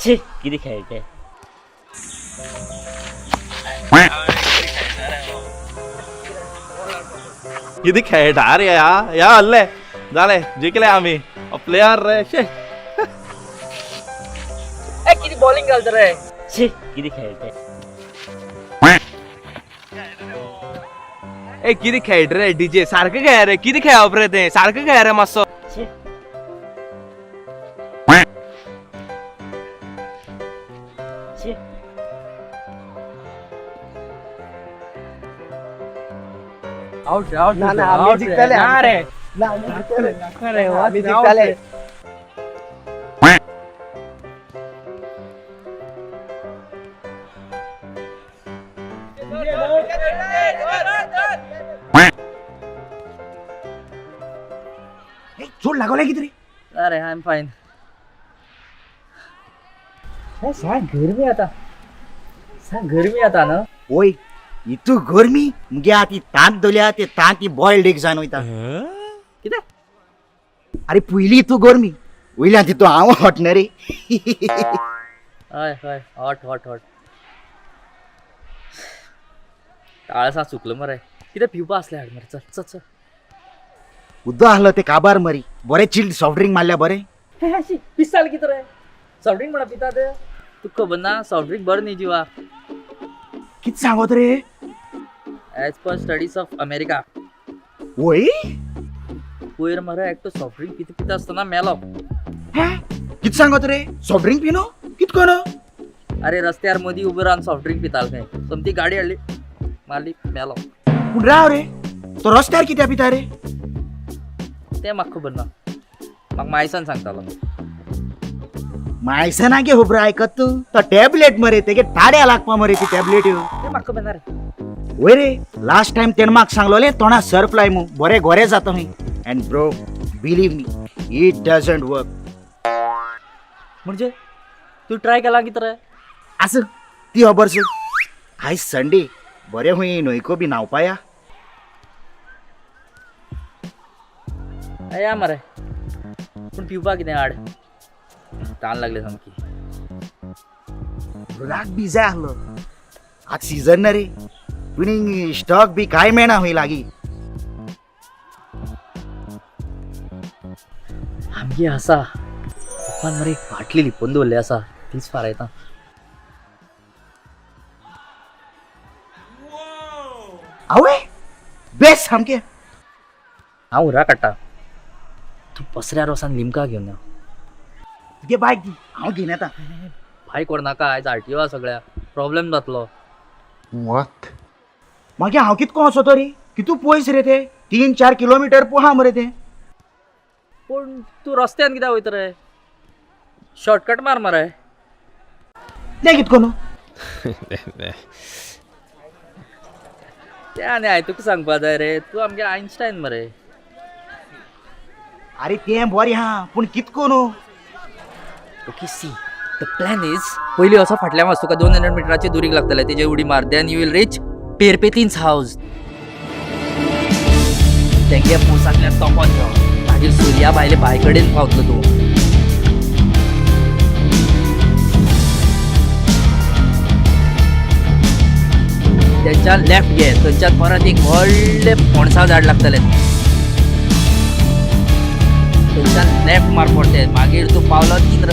शी किती खेळते किती खेळटा रे या हल्ले झाले जिंकले आम्ही प्लेयर रे शे किती बॉलिंग घालतो रे. शी किती खेळते किती खेळत रे डीजे सारखं खेळ रे किती खेळप रे ते सारखं खेळ रे मातसो. शी शी आउट आउट ना ना आम्ही जिंकले रे ना आम्ही जिंकले अरे वा, आम्ही जिंकले चोट लागवलाय किती रे अरे आय एम फाईन. सांग गरमी आता ना. ओय इतू गरमी मुगे ती तांत दोल्या ते तांत बॉयल्ड एग जावन वयता कितें अरे पयली तू गरमी वयल्यान ती तू हांव हॉटना रे हय हय हॉट हॉट हॉट. ताळसा चुकलो मरे कितें पिवपा असलें हाड मरे चल चल चल. उद्द आहलो ते काबार मरी बरे चिल्ड सॉफ्ट ड्रिंक मारल्या बरे पिसाल कितें रे सॉफ्ट ड्रिंक म्हणा पिता ते तुका खबर ना सॉफ्ट ड्रिंक बरें न्ही जिवा. कित सांगत रे as per studies of America ओय पयर मरे एकटो सॉफ्ट ड्रिंक पिता आसतना मेलो. कित सांगत रे सॉफ्ट ड्रिंक पिनो कित कोनो अरे रस्त्यार मदीं उबो रावन सॉफ्ट ड्रिंक पिताल खंय समती गाडी हाडली मारली मेलो. पूण राव रे तो रस्त्यार कित्या पिता रे तें म्हाका खबर ना म्हाका मायसान सांगतालो. मायसना गे होबरा आयकत तू तो टॅबलेट मरे तेगे ताड्या लागपा मरे ती टॅबलेट तें म्हाका खबर ना रे. वय रे लास्ट टाइम तेन म्हाका सांगलोले तोंडा सर्फ लाय मू बरे गोरे जाता हूं and bro believe me it doesn't work. म्हणजे तू ट्राय केला कितें रे. आस ती खबर सो आयज संडे बरे हुंय न्हंयको बी न्हावपा या. या मरे पूण पिवपा कितें हाड तान लागले सामकी. राग बी जाय आहलो आज सीजन ना रे पूण स्टॉक बी काय मेळना हुंय लागी. आमगे आसा दुकान मरे एक बाटली लिपोवन दवरली आसा तीच फारायता. आवय बेस्ट सामके हांव उरा काडटा तू पसऱ्यार वसान लिमका घेवन यो. गे बायक दी हांव घेवन येता. भाय कोण नाका आयज आरटीओ सगळ्या प्रॉब्लेम जातलो. मागीर हांव कितको वचो रे कितू पयस रे ते 3-4 किलोमीटर पोहा मरे ते. पूण तू रस्त्यान कित्याक वयता रे शॉर्टकट मार मरे. ते कितको न्हू तें आनी हांवें तुका सांगपा जाय रे तू आमगे आयन्स्टायन मरे. अरे तें बरें हा पूण कितको न्हू. Okay see the plan is पयलीं असो फाटल्यान वच तुका 200 मिटराची दुरीक लागतले तेजे उडी मार देन यू वील रीच पेरपेतीन्स हावस. तेंगे पोसांतल्यान तोंपोन यो मागीर सुर्या भायले भाय कडेन पावतलो तूं. थंयच्यान लेफ्ट घे थंयच्यान परत एक व्हडलें पणसा झाड लागतलें थंयच्यान लेफ्ट मार पडटे मागीर तूं पावलो 3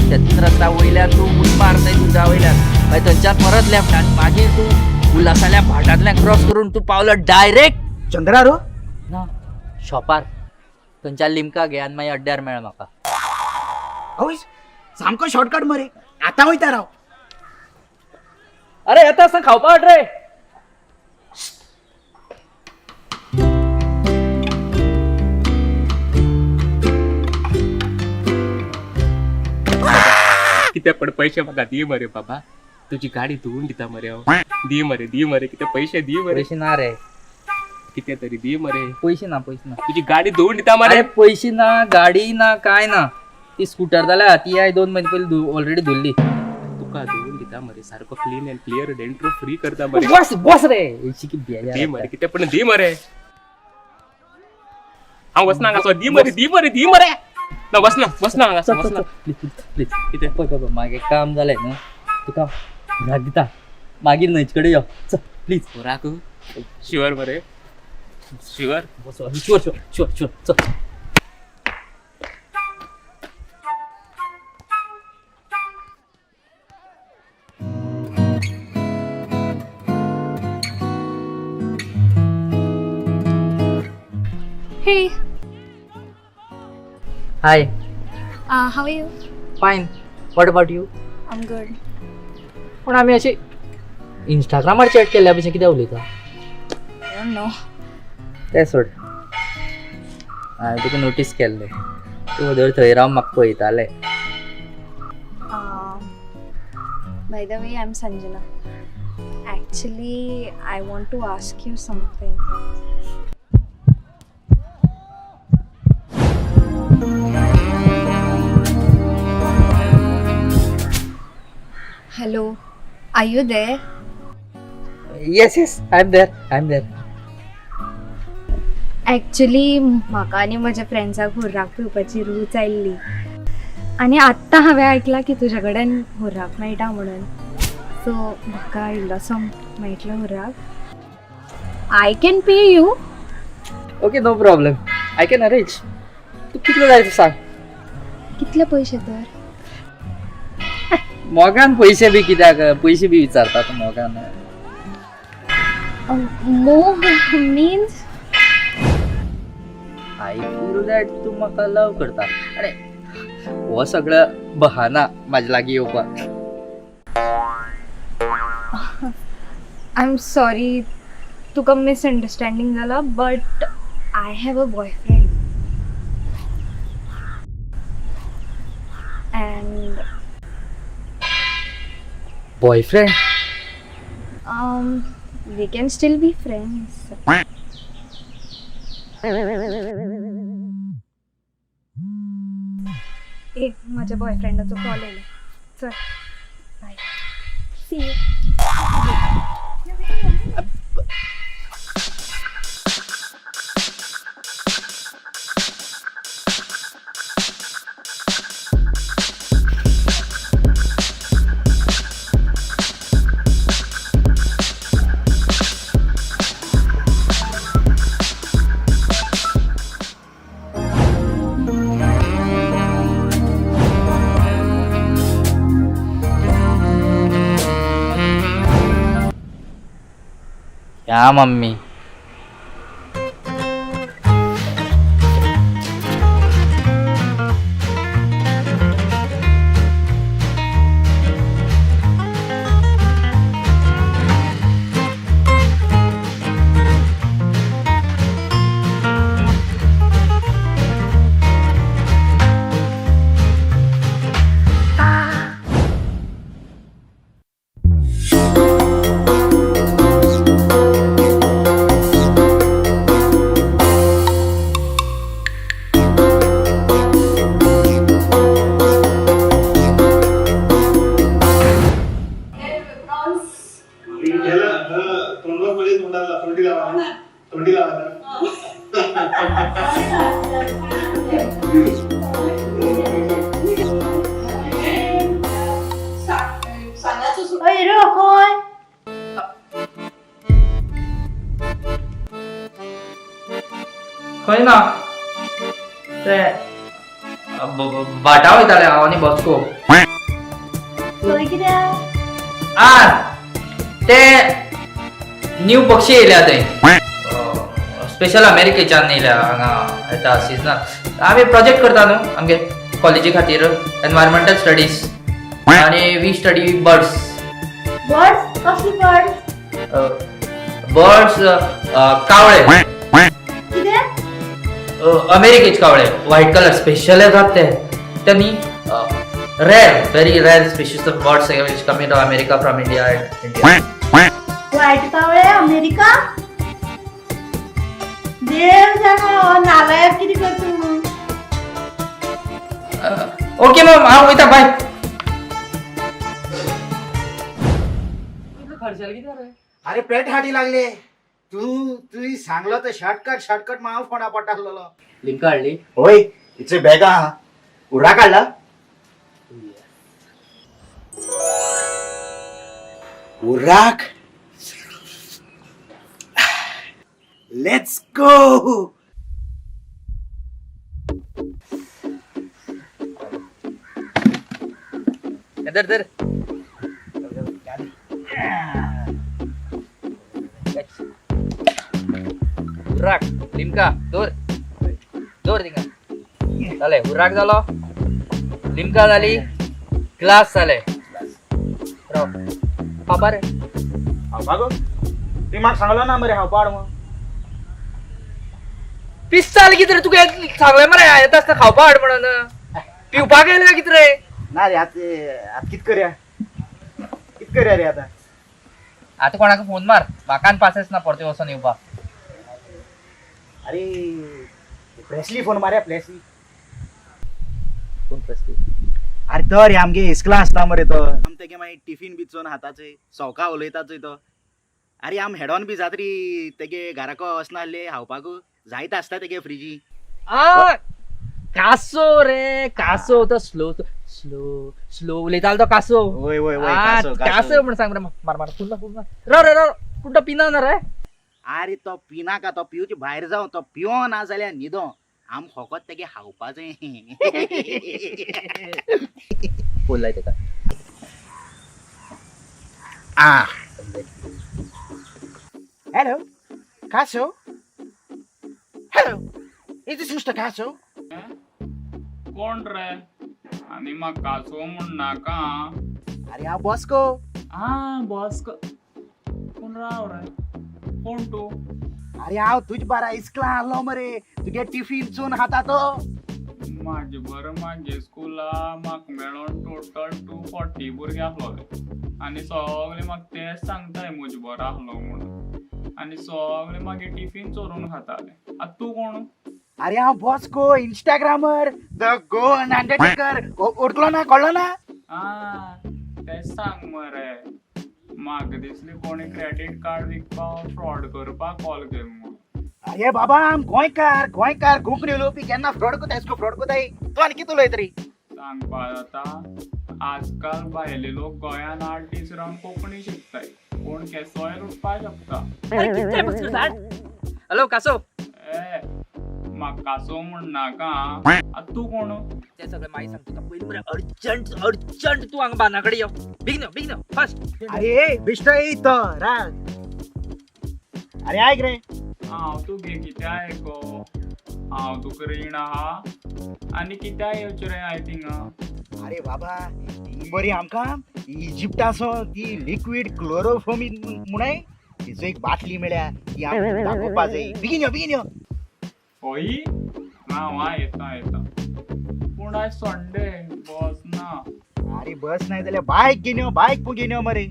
रस्त्या वयल्यान तूं उडी मार थंय तुज्या वयल्यान मागीर थंयच्यान परत लेफ्ट आनी मागीर तूं उल्हासाल्या भाटांतल्यान क्रॉस करून तूं पावलो डायरेक्ट चंद्रा रो ना शॉपार थंयच्यान लिमका घे आनी मागीर अड्ड्यार मेळ म्हाका. आवय सामको शॉर्टकट मरे आतां वयता राव. अरे येता आसतना खावपा हाड रे. कित्याक पण पैसे म्हाका दी मरे बाबा तुझी गाडी धुवून दिता मरे हांव. दी मरे किती पैसे दी मरे पैसे ना रे, किती तरी दी मरे. पैसे ना. तुझी गाडी धुवून दिता मरे. अरे पैसे ना, गाडी ना, काय ना. ती स्कूटर जाल्या ती आहे 2 महिने पहिले ऑलरेडी धुल्ली. तुका धुवून दिता मरे सारखं क्लीन अँड क्लिअर डेंट्रो फ्री करता मरे. बस रे शिकी दी मरे किती पण दी मरे. हा वसना का दी मरे ना वसना प्लीज इथे मागे काम झालंय ना, तुका घरात दिता मागील नईचकडे यो चल प्लीज. राखू शुअर मरे शुअर. शुअर चल. Hey, high, how are you? Fine. What about you? I'm good. पण आम्ही असे इंस्टाग्रामार चॅट केल्या पेक्षा कित्याक उलयता? I don't know. तें सोड. हांवें तुका नोटीस केल्लें, तूं धर थंय रावन म्हाका पळयतालें. By the way, I'm Sanjana. Actually, I want to ask you something. Hello, are you there? Yes, I'm there. Actually म्हाका आनी म्हज्या फ्रेंड्साक हुर्राक पिवपाची रूच आयिल्ली आनी आत्तां हांवें आयकलां की तुजे कडेन हुर्राक मेळटा म्हणून, सो म्हाका इल्लोसो मेळटलो हुर्राक. I can pay you. Okay, no problem. I can arrange. तूं कितलो जाय तें सांग. कितले पयशे तर? मोगान पैसे बी कित्याक? पैसे बी विचारतात मोगान. मोग मीन्स आय फील दॅट तूं म्हाका लव करता आनी हो सगळं बहाना म्हाजे लागीं येवपाक. आय एम सॉरी, तुका मिसअंडरस्टँडींग जाला, but I have a boyfriend and boyfriend? we can still be friends. ए माझ्या बॉयफ्रेंडाचा कॉल आला. चल बाय, सी यू. या मम्मी. खंय ना ते भाटा वयताले हांव आनी बसको. ते न्यू पक्षी येयल्या थंय, स्पेशल अमेरिकेच्यान येयल्या हांगा येता सिजनाक. आमी प्रोजेक्ट करता न्हू आमगे कॉलेजी खातीर, एनवायरमेंटल स्टडीज, आनी वी स्टडी बर्ड्स. बर्ड्स? कसली बर्ड्स? बर्ड्स कावळे, अमेरिकेचे कावळे, व्हाईट कलर स्पेशल येतात ते. त्यांनी Rare, very rare species of birds which come into America from India and India. वाईट कावळे अमेरिका देव जाणो नालायक किती करतो Okay, mom, हांव वयता बाय. अरे पेट हाटी लागले तू सांगलो तर शॉर्टकट माव फोना पटाकलो लिंक काढली. होय इचे बॅगा उडा काढला उराक लेट्स गो धर. हुर्राक लिमका दोर तिंगा जाले हुर्राक जालो लिमका जाली ग्लास जाले पापा रे बागो ती म्हाका सांगलो ना मरे हांव पाड मग पिस्ताल कितें रे तुका सांगलें मरे येता आसता खावपा हाड म्हणून पिवपाक येयलें काय कितें रे ना रे आतां कित करया रे आतां आतां कोणाक फोन मार म्हाकान पासेस ना परते वचोन येवपाक अरे प्रेसली फोन मारया प्रेसली कोण प्रस्ती अरे तो रे आमगे इस्कला आसता मरे तो आम तेगे मागीर टिफीन बी चोन हाताचे सवका उलयता चोय तो अरे आम हेडॉन बी जातरी तेगे घराको वचना आसले हावपाक जायत आसता तेगे फ्रिजी कासो रे कासो तो स्लो उलयतालो तो कासो वय वय वय कासो म्हण सांग रे मार पुन्हा रो कुठं पिना ना रे अरे तो पिना का तो पिवचे भायर जावं तो पिवो ना जाल्यार न्हिदो आम फकत तेगे हावपाचें बोललाय तेका Hello, Casso. Hello, is this Mr. Casso? कोण रे आणि मग कासो म्हण नाका अरे हांव बॉस्को बॉस कोण राव रे कोण तू अरे हांव तुज बारा इस्कला आलो मरे तुगे टिफीन चोन खाता तो माझे बरं माझे स्कूला म्हाका मेळोन टोटल 240 भुरगे आसलोले आनी सगळे म्हाका तेच सांगताय म्हजे बरो आसलो म्हणून आनी सगळे मागे टिफीन चोरून खाताले आतां तूं कोण अरे हांव बॉस्को इंस्टाग्रामर द गोन अंडरटेकर ओळखलो ना कळलो ना तेच सांग मरे म्हाका दिसली कोणी क्रेडिट कार्ड विकपाक फ्रॉड करपाक कॉल केलो म्हणून अरे बाबा आम गोंयकार कोंकणी उलोवपी केन्ना फ्रॉड कोताय फ्रॉड कोताय तूं आनी कितें उलयत रे सांगपा जाता आजकाल भायले लोक गोंयान आर्टिस्ट रावन कोंकणी शिकताय कोण केसोय लुटपा शकता हॅलो कासो ए म्हाका कासो म्हण नाका आतां तूं कोण ते सगळे माई सांगतो तुका पयलीं मरे अर्जंट तू हांगा बानाकडे यो बेगीन फास्ट अरे बिश्टय तो राग अरे आयक रे हांव तूं घे कितें आयको हांव तुका रीण आहा आनी कित्याक येवचें रे हांव थिंगा अरे बाबा ही बरी आमकां इजिप्टासो ती लिक्विड क्लोरोफॉर्मिन म्हणाय तिचो एक बाटली मेळ्या ती आमकां दाखोवपा जाय बेगीन यो होय हांव येता पूण आयज संडे बस ना अरे बस नाही जाल्यार बायक घेवन यो मरे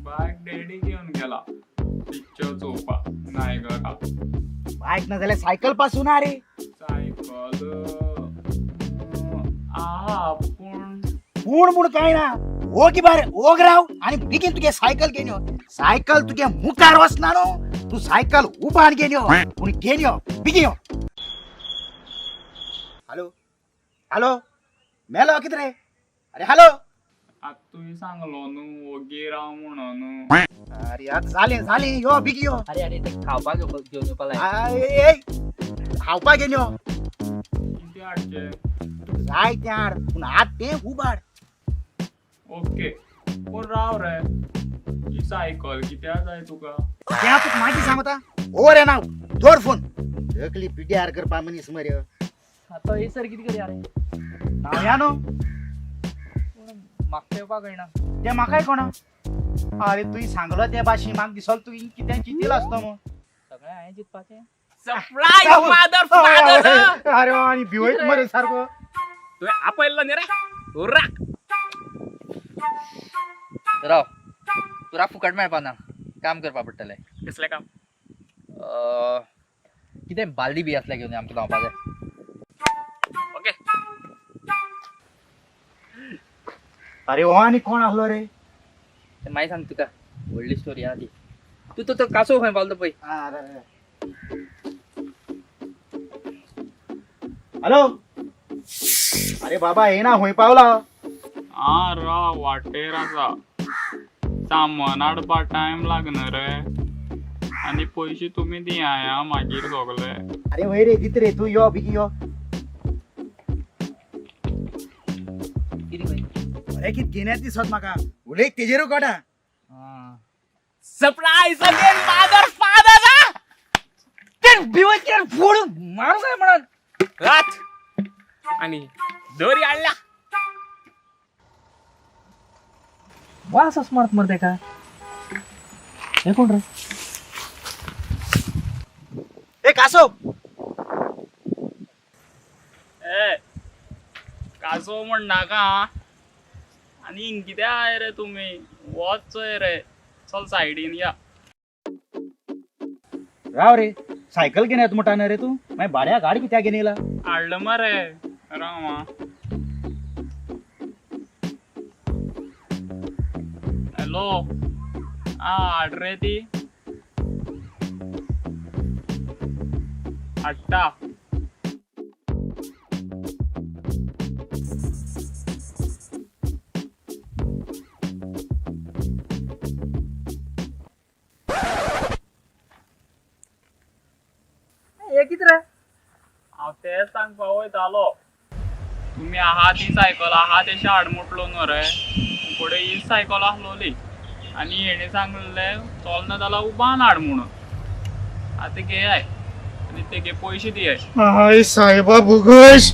बायक डॅडी घेवन गेला पिक्चर चोवपाक नायगरा बायक ना जाल्यार सायकल पासून रे सायकल आहा पूण पूण काय ना ओग राव आणि बेगीन तुगे सायकल घेवन यो सायकल तुगे मुखार वचना न्हू तू सायकल उबान घेवन यो पूण घेवन यो बेगीन यो हॅलो मेलो कितें रे अरे हॅलो आतां तुवें सांगलो न्हू ओगी राव म्हणून अरे आता जालें यो बेगीन यो अरे ते खावपाक घेवन येवपा लाय ए हावपा घेवन यो कितें हाडचें जाय तें हाड पूण आत तें उबाड ओके पूण राव रे ही सायकल कित्याक जाय तुका तें तुका माहिती सांगता ओवर नाव जोर फोन तकली पिड्यार करपा मनीस मरे आता हे सर कितें करया रे नाव या न्हू म्हाका येवपाक कळना तें म्हाकाय कोणा अरे तुवें सांगलो ते भाशेन म्हाका दिसलो तुवें कितें चिंतिलो आसतो मग सगळें हांवें चिंतपाचें अरे आणि भिवयत मरे सारको तुवें आपयल्लो न्ही रे हुर्राक राव तुला फुकट मेळपा ना काम करपा पडटलें कसलें काम कितें बालदी बी आसल्या घेवन आमकां धांवपा जाय ओके अरे हो आनी कोण आहलो रे तें मागीर सांग तुका व्हडली स्टोरी आहा ती तूं तो कासो खंय पावलो पळय हॅलो अरे बाबा ये ना हुंय पावला आ राव वाटेर आसा सामान हाडपा टायम लागना रे आनी पयशे तुमी दिया मागीर सगळे अरे वय रे कित रे तू यो बेगी यो कितें खंय अरे कित घेण्यात दिसत म्हाका उलय तेजेरू काडा सरप्राईज अगेन फादर फादर ते भिवत फोडून मारू काय म्हणून रात आणि दोरी आणल्या वास स्मार्ट मर का हे कोण रे ए कासो ए कासो म्हण नाका आनी हिंग कितें आय रे तुमी वचय रे चल सायडीन या राव रे सायकल घेण्यात मोठा रे तू मागीर भाड्या गाडी कित्याक घेवन येयला हाडलं मरे रामा हॅलो हाड रे ती हाडटा हे कितें रे हांव तेच सांगपा वयतालो तुमी आहा ती सायकल आहा तेशी हाड म्हटलो न्हू रे फुडें ही सायकल आसलोली आनी हेणे सांगलें चलना जाल्यार उबान हाड म्हणून आतां घेयाय आनी तेगे पयशे दियाय हाय सायबा भुगश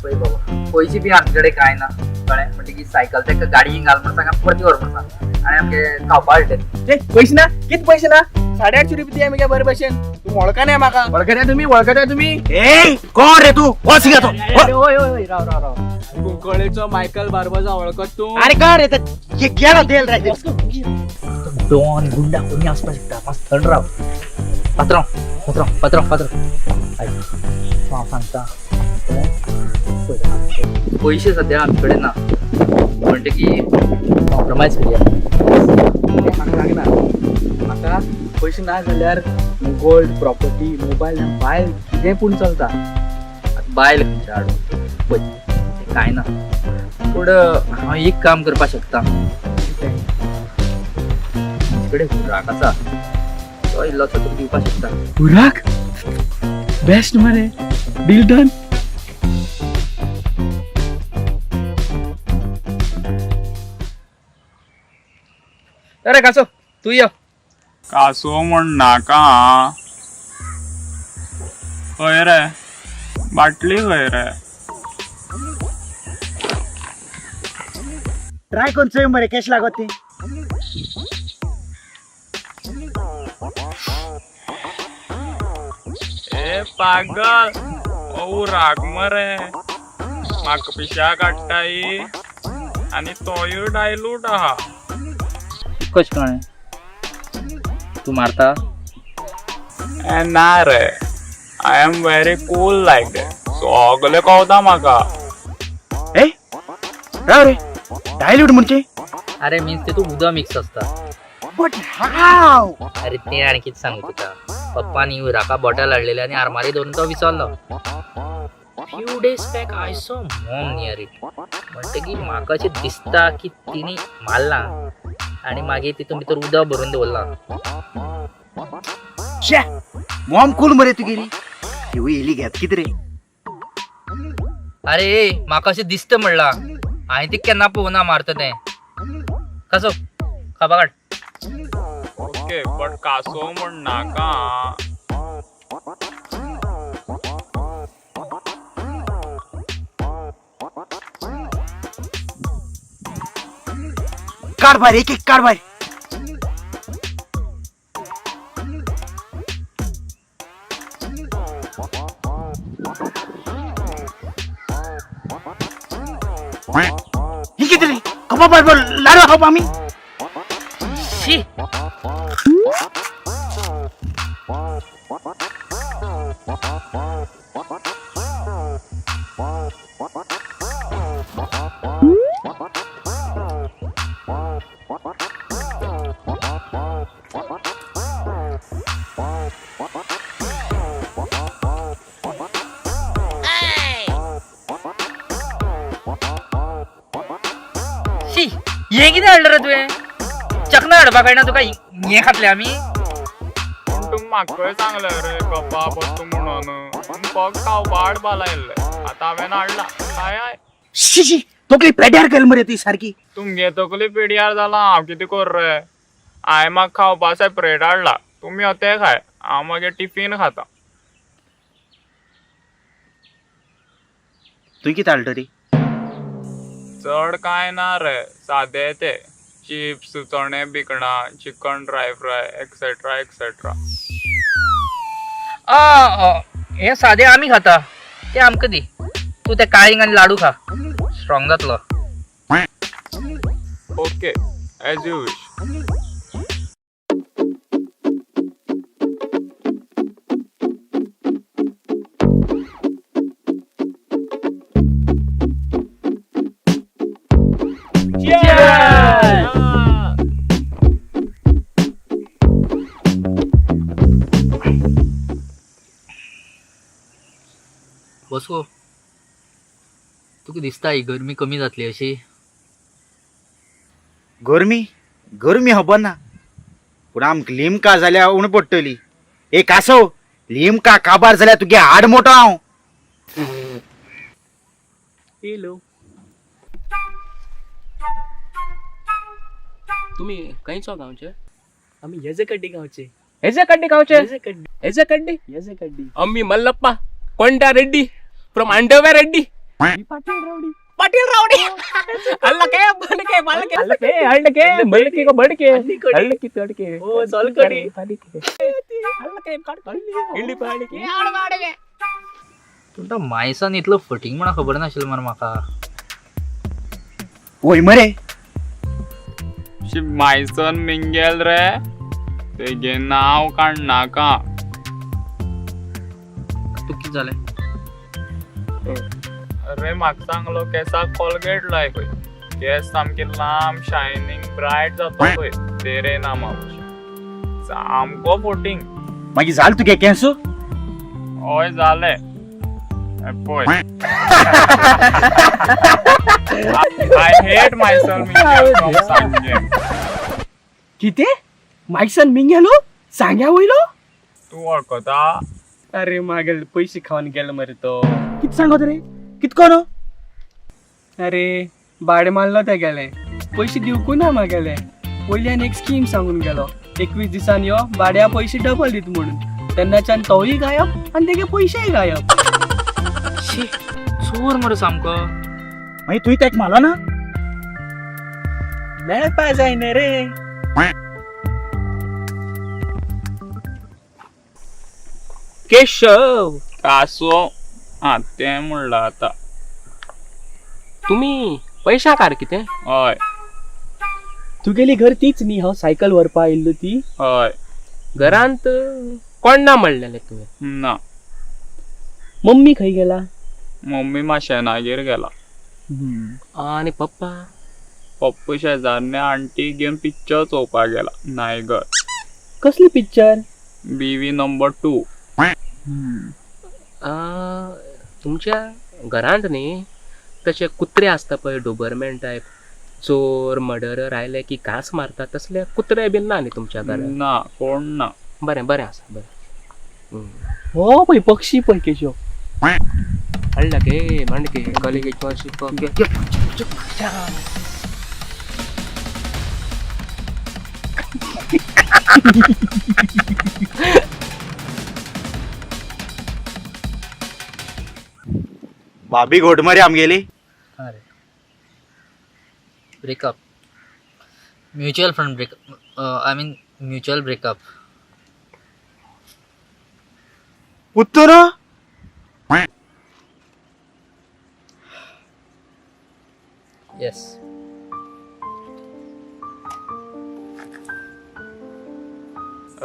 पळय बाबा पयशे बी आमचे कडेन कांय ना कळ्ळें म्हणटकीर सायकल ताका गाडयेन घाल म्हण सांगा परती व्हर म्हण सांग आनी आमगे खावपा हाडटले पैसे ना किती पैसे ना 850 रुपये दिया मगे बरे भशेन तू वळखा नाही म्हाका वळखता तुम्ही ए कोण रे तू वच घेतो ओय ओय राव राव राव कुंकळेचो मायकल बार्बोजा वळखत तू अरे का रे गेला तेल रे डॉन गुंडा कोणी आसपास शकता मस्त थंड राव पात्रांव पात्रांव पात्रांव पात्रांव हांव सांगता पयशे सद्या आमचे कडेन ना म्हणटकीर कॉम्प्रमायज करया लागना म्हाका पैसे ना जाल्यार गोल्ड प्रॉपर्टी मोबायल बायल कितें पूण चलता बायल खंयच्या हाडून पळय कांय ना पूण हांव एक काम करपाक शकता कडेन खुराक आसा तो इल्लोसो तुका दिवपाक शकता खुराक बेस्ट मरे डील डन अरे कासो तू यो कासो म्हण नाका खंय रे बाटली खंय रे ट्राय कोण चोय मरे कॅश लागत ती ए पागल ओ राग मरे म्हाका पिशा काडटाय आनी तोय डायलूट आहा कशें कळ्ळें तू मारता ए ना रे I am very cool like that सगळें कळटा म्हाका ए राव रे डायल्यूट म्हणजे अरे मीन्स ते तू उदक मिक्स असता बट हाव अरे ते आणि कितें सांगू तुका पप्पानी उराका बॉटल हाडलेली आनी आरमारी दवरून तो विसरलो few days back I saw Maugham near it म्हणटकीर म्हाका अशें दिसता की तिणी मारला आनी मागीर तितून भितर उदक भरून दवरला शे मॉम कूल मरे तू गेली हिव येली घेत कित रे अरे म्हाका अशें दिसता म्हणला हांवें ती केन्ना पळोवना मारता तें कसो खाबा काड ओके बट कासो म्हण नाका काढ बाहेर एक एक काढ बाहेर ही किती रे लाडू खाऊ आम्ही शी शी हे किती हाडलं रे तुवें चकना हाडपा कळना तुका हे खातले आमी तुम म्हाका सांगले रे गप्पा बसतो म्हणून फक्त खावपा हाडपा लायल्ले आतां हांवें हाडला काय आय शी तोकली पेड्यार केल मरे ती सारकी तुमगे तकली पिड्यार जाला हांव कितें कर रे हांवें म्हाका खावपा सेपरेट हाडला तुमी हो ते खाय हांव मागीर टिफीन खाता तुवें कितें हाडलं रे चड कांय ना रे सादे ते चिप्स चणे भिकणां chicken dry fry etcetera etcetera हे सादे आमी खाता ते आमकां दी तू ते काळिंग आनी लाडू खा स्ट्रॉंग जातलो ओके एज यू विश बसो तुका दिसता ही गरमी कमी जातली अशी गरमी खबर ना पूण आमकां लिमका जाल्यार उण पडटली ए कासव लिमका काबार जाल्यार तुगे हाड मोठो हांव हॅलो तुम्ही खंयचो गांवचे आम्ही येजकडे गावचे येजकडे आम्ही मल्लप्पा कोंडा रेड्डी फ्रॉम अंडरवेअर रेड्डी पाटील रावडी अल्लके बडके बालके अल्लके बडके को बडके अल्लके तडके ओ सोलकडी अल्लके इल्ली पाडके आडवाडके तुमका मायसान इतलो फटींग म्हणा खबर नाशिल्लो मरे म्हाका वय मरे मायसन मिंगेल रे तेगे नाव काडनाका तू कितें जालें अरे म्हाका सांगलो केसाक कोलगेट लाय खंय केस सामके लांब शायनिंग ब्रायट जातो खंय तेरे नामा सामको फोटींग मागीर जाल तुगे केंसू हय जाले पळय आय हेट मायसेल्फ सांगे किती मायसन मिंगेलो सांग्या वयलो तू वळखता अरे मागेल पैसे खावन गेलो मरे तो कितें सांगत रे कितको अरे भाडे मारलो ते गेले पैसे दिवकू ना मागेले पयल्यान एक स्कीम सांगून गेलो 21 दिसान यो भाड्या पैसे डबल दित म्हणून तेन्नाच्यान तोय गायब आनी तेगे पैसेय गायब शी चोर मरे सामको मागीर तुवें तेका मारलो ना मेळपा जायना रे केशव कासो हा तें म्हणला आतां तुम्ही पैशा कार कितें हय तुगेली घर तीच न्ही हांव सायकल व्हरपा आयिल्लो ती हय घरांत कोण ना म्हणलेले तुवें ना मम्मी खंय गेला मम्मी माशेनागेर गेला आनी पप्पा पप्पू शेजारने आंटी घेवन पिक्चर चोवपाक गेला नायगर कसली पिक्चर बीवी नंबर 2 तुमच्या घरांत न्ही तशे कुत्रे आसता पळय डोबरमॅन टायप चोर मर्डरर आयले की घास मारता तसले कुत्रे बीन ना न्ही तुमच्या घरांत ना कोण ना बरें बरें आसा बरें हो पळय पक्षी पळय केशव हाडला गे मांडके कॉलेगेट भाभी घोट मरे आमगेली breakup mutual fund breakup I mean mutual breakup उत्तर येस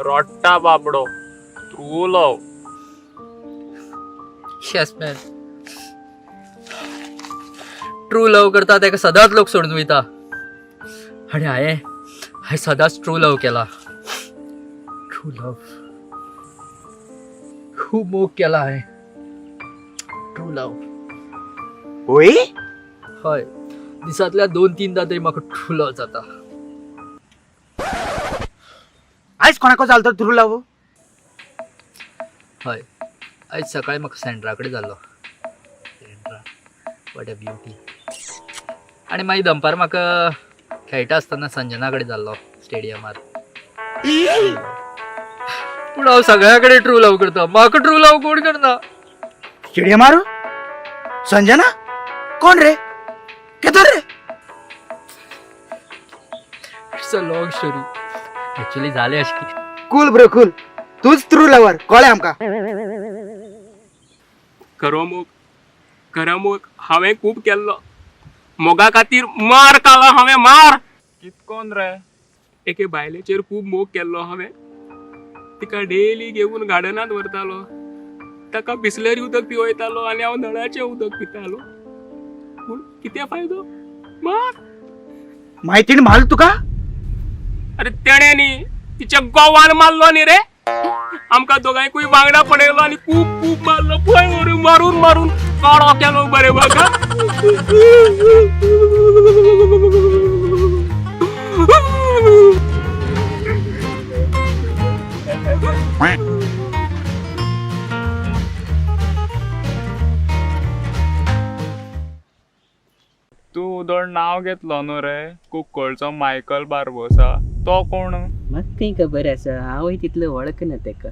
रोट्टा बाबडो true love. Yes man. True love करता तेका सदांच लोक सोडून वयता आनी हांवें सदांच ट्रू लव केला. ट्रू लव खूब मोग केला हांवें. ट्रू लव होय हय दिसांतल्या 2-3दा तरी म्हाका ट्रू लव जाता. आयज कोणाको जालो ट्रू लव? हय आयज सकाळीं म्हाका सेंड्रा कडेन जाल्लो. Sandra what a beauty. आनी मागीर दनपार म्हाका खेळटा आसतना संजना कडेन जाल्लो स्टेडियमार. पूण हांव सगळ्या कडेन ट्रू लव करता. म्हाका ट्रू लव कोण करना. स्टेडियमार संजना कोण रे? केदो रे? It's a long story. Actually जालें अशें की कूल ब्रो कूल. तूच ट्रू लवर कळ्ळें आमकां. खरो मोग हांवें खूब केल्लो. मोगा खातीर मार खालो हांवें मार. कितकोन रे एके बायलेचेर खूब मोग केल्लो हांवें. तिका डेली घेवन गार्डनांत व्हरतालो. ताका बिसलरी उदक पिवयतालो आनी हांव नळाचें उदक पितालो. पूण कितें फायदो? मार. म्हायतीन मारलो तुका? अरे तेणे न्ही तिच्या गोवान मारलो न्ही रे. आमकां दोगांयकूय वांगडा पडयलो आनी खूब खूब मारलो. पळय व्हरून मारून मारून काळो केलो बरे म्हाका. तू उदड नाव घेतलो न्हू रे कुंकळचो मायकल बार्बोसा. तो कोण? म्हाका खंय खबर आसा. हांवूय तितलें वळखना तेका.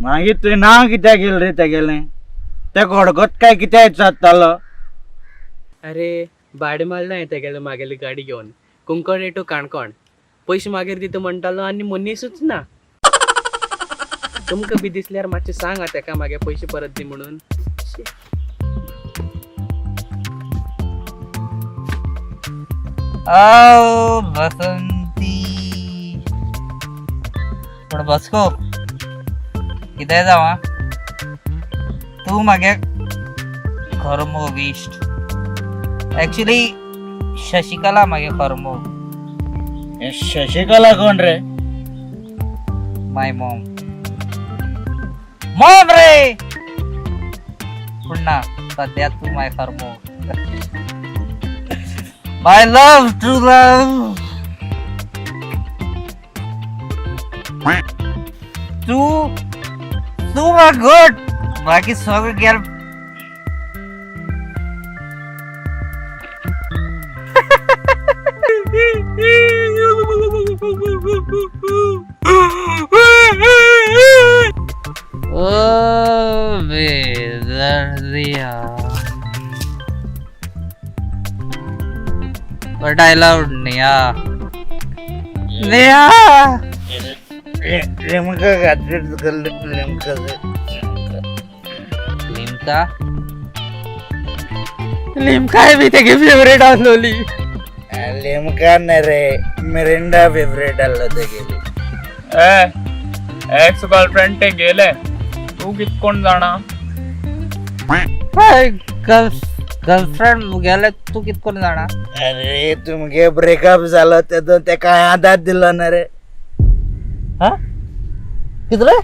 मागीर तुवें नांव कित्याक गेलें रे तेगेलें? ते घडगत काय कित्याक जातालो? अरे भाडें मारलो हांवें तेगेलो म्हागेली गाडी घेवन कुंकण टू काणकोण. पयशे मागीर दिता म्हणटालो आनी मनीसूच ना. तुमकां बी दिसल्यार मातशें सांग तेका मागे पयशे परत दी म्हणून. बसंती पण बसको कितें जावं तूं मागे खरो मोग इश्ट. एक्चुअली शशिकला मागे खरो मोग. शशिकला कोण रे? माय मॉम. मॉम रे. पूण ना सद्या तूं माय खरो मोग. माय लव ट्रू लव. तू माय गुड. बाकी सगळं गेल. ओ बेदर्दिया. But I love Nia. Nia. नेमका घातलेत नेमका लिमका. लिमका आहे मी त्याची फेवरेट असलोली. नेमका नाही रे मिरिंडा फेवरेट आलं ते गेली. एक्स गर्लफ्रेंड ते गेले. तू कितकोण जाणा? गर्लफ्रेंड गेले तू कितकोण जाणा? अरे तुमगे ब्रेकअप झालं तेदो ते काय आधार दिला ना रे. कितरे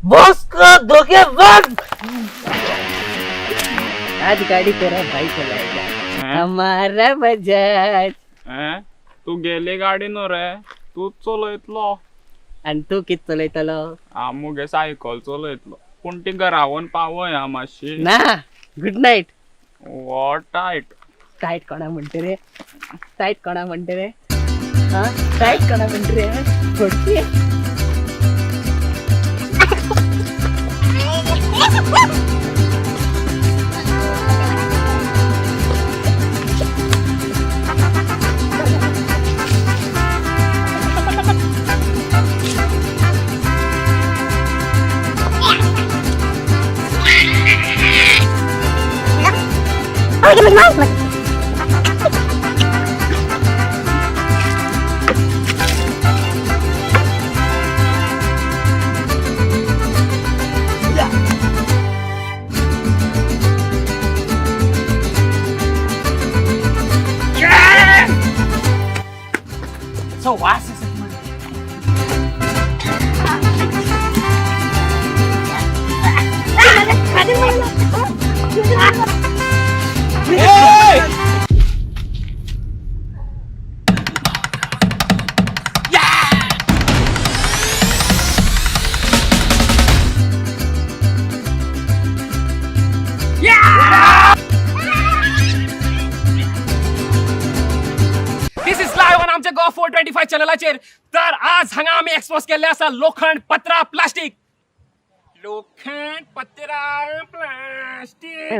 बॉस को धोखे बंद. आज गाड़ी तेरा भाई चलाएगा. हमारा बजाज. तू गेली गाडी न्हू रे तूच चलयतलो. आणि तू कित चलयतलो? हांव मुगे सायकल चलयतलो. पूण ती घरावन पावय हांव मातशी. ना good night. What tight. Tight कोणा म्हणते रे? टाईट कोणा म्हणते रे? हा टाईट कोणा म्हणते रे? थोडकी असो वास येता मरे. दिस इज लाईव्ह ऑन आमच्या गो 425 चॅनलाचेर. तर आज हांगा आमी एक्सपोज केल्ले आसा लोखंड पत्रा प्लास्टिक. लोखंड पत्रा प्लास्टिक.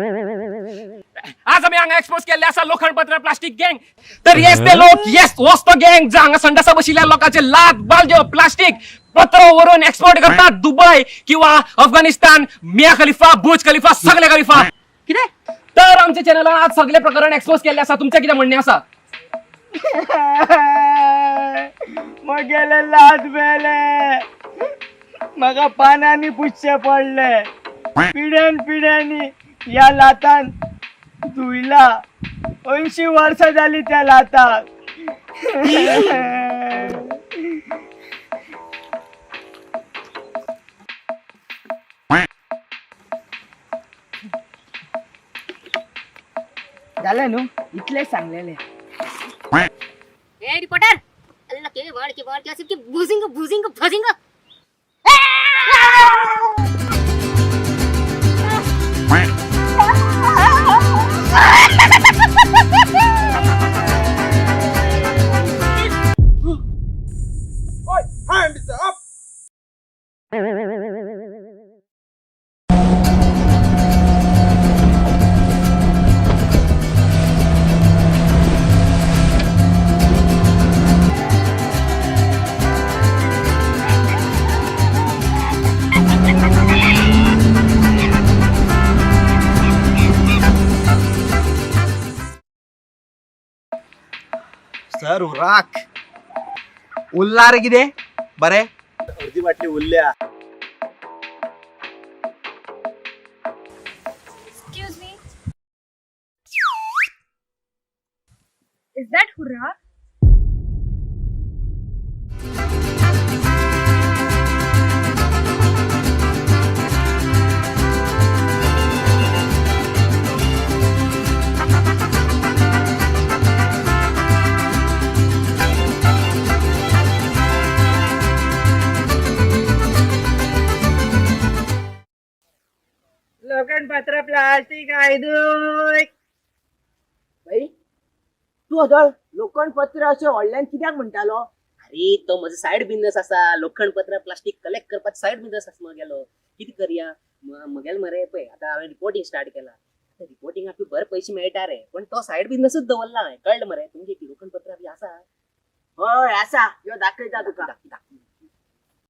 आज आमी हांगा एक्सपोज केल्ले आसा लोखंड पत्रा प्लास्टिक गँग. तर येस ते लोक, येस होच तो गँग जो हांगा संडासा बशिल्ल्या लोकांचे लाद बालज्यो प्लास्टिक पत्र वरून एक्सपोर्ट करतात दुबय किंवा अफगाणिस्तान, मिया खलिफा, बुर्ज खलिफा, सगळे खलिफा. कितें? तर आमच्या चॅनलान आज सगळे प्रकरण एक्सपोज केल्ले आसा. तुमचें कितें म्हणणें आसा? मगेले लाद बेले म्हाका पानांनी पुसचे पडले. पिढ्यानी या लातान धुयला. 80 वर्सां जाली त्या लाताक. झालं न्हू, इतलेच सांगलेले. ए रिपोर्टर, अल्लाह के वर्ड के सिर्फ के बुजिंग फजिंग. सर राख उरला रे कितें बरें. अर्दी बाटली उरल्या. Excuse me. Is that Hurra? लोखंड पत्र प्लास्टिक आयदूक. भाई तू अदळ लोखंड पत्र अशें ऑनलायन कित्याक म्हणटालो? अरे तो म्हजो सायड बिझनेस आसा. लोखंड पत्र प्लास्टिक कलेक्ट करपाचो सायड बिझनेस आसा म्हगेलो. कितें करया म्हगेलो मरे पळय आतां हांवें रिपोर्टिंग स्टार्ट केला. रिपोर्टिंगाक बरे पयशे मेळटा रे, पण तो सायड बिझनेसूच दवरला हांवें. कळ्ळें मरे तुमगे लोखंड पत्र बी आसा? हय आसा. यो दाखयता तुका.